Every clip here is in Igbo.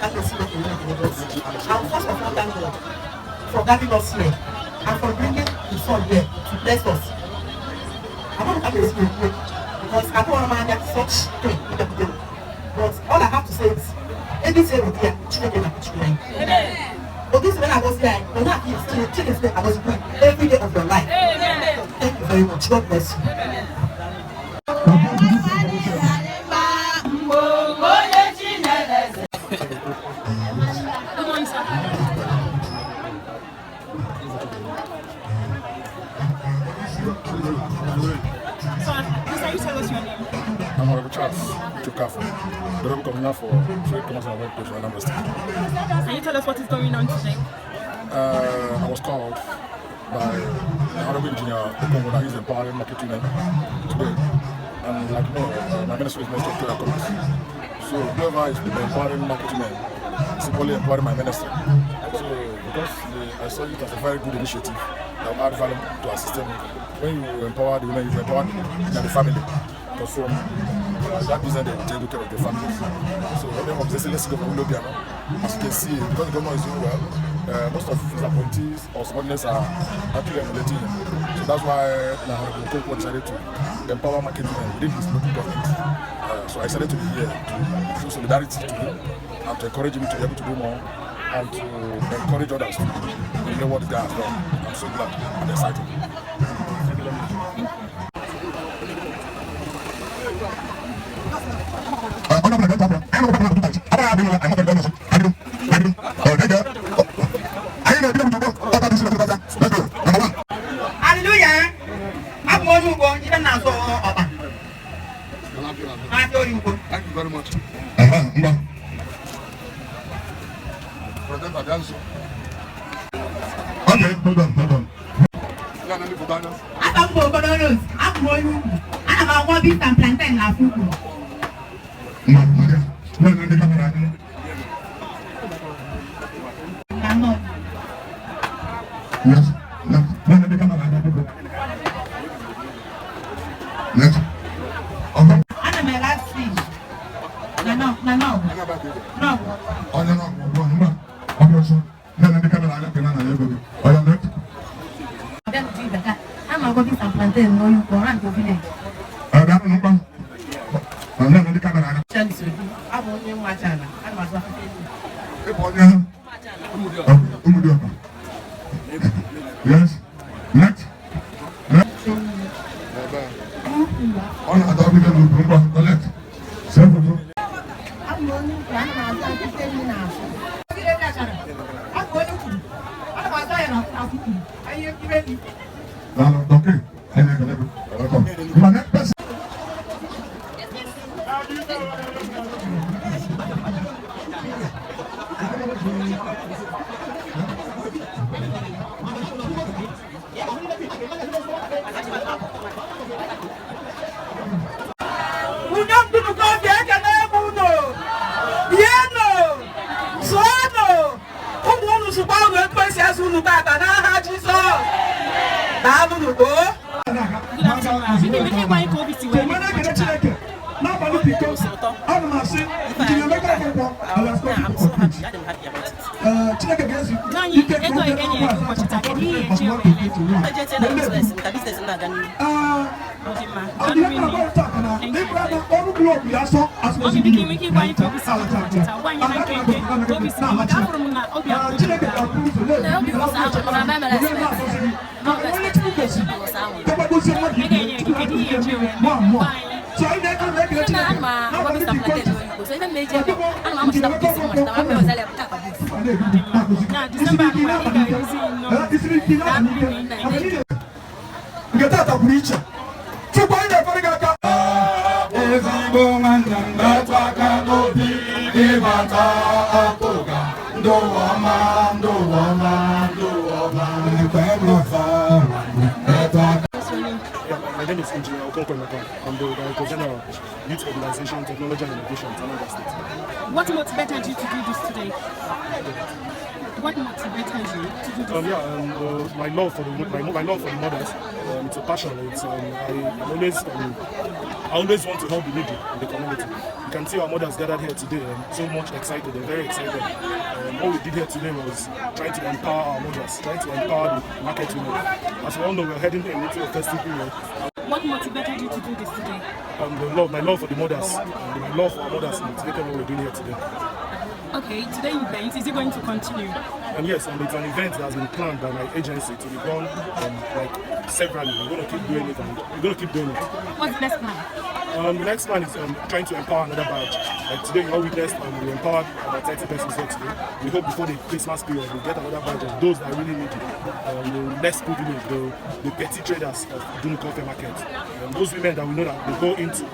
happy to see you in Lagos. And first of all, thank God for gathering us here and for bringing the son here to bless us. I'm not happy to see you because I don't want to manage such thing in the video. But all I have to say is, anything with here, children are children. But this when I was here, you're not children I was doing every day of your life. Thank you very much. God bless you. I'm Honorable Charles Chukafu, the Honorable Commissioner for Trade, Commerce and Workplace for Anambra State. Can you tell us what is going on today? I was called by the Honorable Engineer Okongo that is empowering market women today. And like you know, my ministry is Minister of Trade and Commerce. So whoever is empowering market women is equally empowering my ministry. So because I saw it as a very good initiative that will add value to our system. When you empower the women, you empower the family. Because from that business they will take care of their families. So when I'm saying let's go for Ulobiano, as you can see, because the government is doing well, most of his appointees or subordinates are actually emulating him. So that's why Honorable decided to empower market women within his local government. So I decided to be here to show solidarity to him and to encourage him to be able to do more and to encourage others to know what the guy has done. I'm so glad and excited. Hallelujah. Thank you very much. Okay, hold on. Yes. Next. Yes. Next. On a dormi del gruppo, collect. Sempre. Okay. My next person. My name is Engineer Okongo. I'm the Director General Youth Organization, Technology and Innovation, Anambra State. What motivated you to do this today? What motivated you to do this? My love for the mothers. It's a passion. It's I always want to help the needy in the community. You can see our mothers gathered here today and so much excited. They're very excited. All we did here today was trying to empower our mothers, trying to empower the market women. As we all know, we're heading into a festive period. What motivated you to do this today? My love for the mothers, my love for our mothers motivated what we're doing here today. Okay, today's event, is it going to continue? And yes, it's an event that has been planned by my agency to be done like severally. We're going to keep doing it and we're going to keep doing it. What's the next plan? The next plan is trying to empower another badge. Like today, you all witnessed we empowered about 30 persons here today. We hope before the Christmas period we get another badge of those that really need it. The less privileged, the petty traders of Dunu Coffee Market. Those women that we know that they go into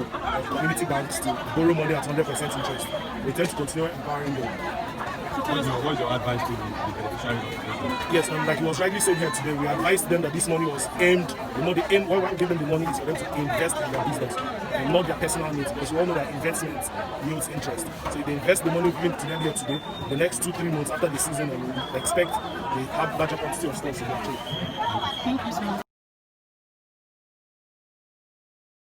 community banks to borrow money at 100% interest. We tend to continue empowering them. What's your advice to the beneficiaries? Yes, like it was rightly said here today, we advised them that this money was aimed, the aim, why we give them the money is for them to invest in their business and not their personal needs, because we all know that investment yields interest. So if they invest the money we give to them here today, the next 2-3 months after the season, we expect they have larger quantity of stocks in their trade. Thank you so much.